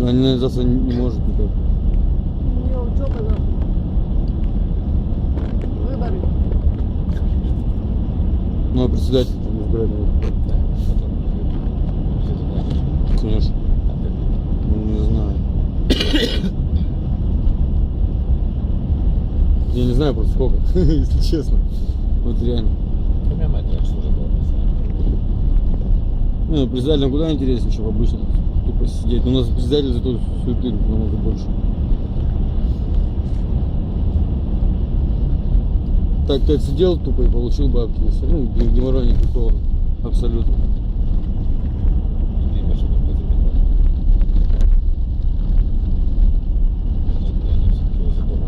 Она завтра не может никак. У нее учеба, да. Выборы. Ну, а председатель там избирать надо. Конечно. Ну, не знаю. Я не знаю просто сколько, если честно. Вот реально. У меня мать раньше уже была. Ну, председателям куда интереснее, чем обычно. Тупо сидеть. Но у нас председатель зато суеты намного больше. Так ты отсидел тупо и получил бабки. И все. Ну, геморрой никакого. Абсолютно. Дима, что там позабивал. Они все-таки возле дома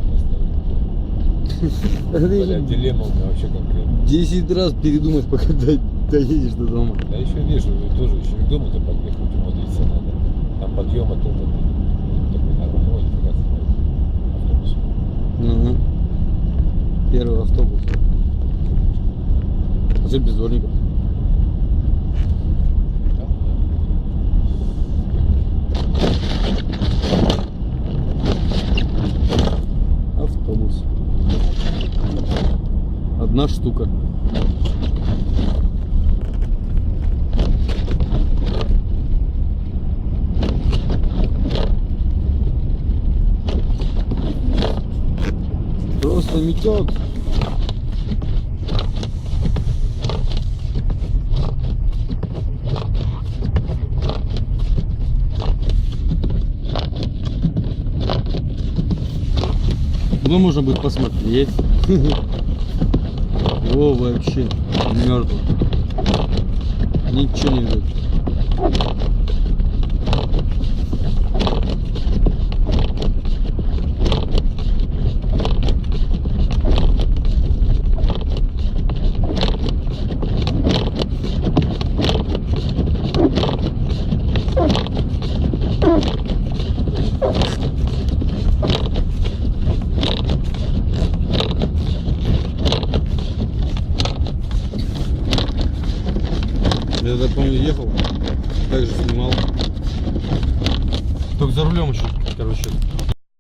поставили. Бля, дилемма у меня вообще конкретно. 10 раз передумать, пока доедешь до дома. Да еще вижу, тоже еще и к дому-то подъехать, умудриться надо. Там подъема то такой нормальный, ой, нифига себе, автобус. Угу. Первый автобус. А все без дворников. Автобус. Одна штука. Просто метет. Ну, можно будет посмотреть. О, вообще мертв. Ничего не видать. Я тогда помню, ехал, также снимал. Только за рулем еще, короче.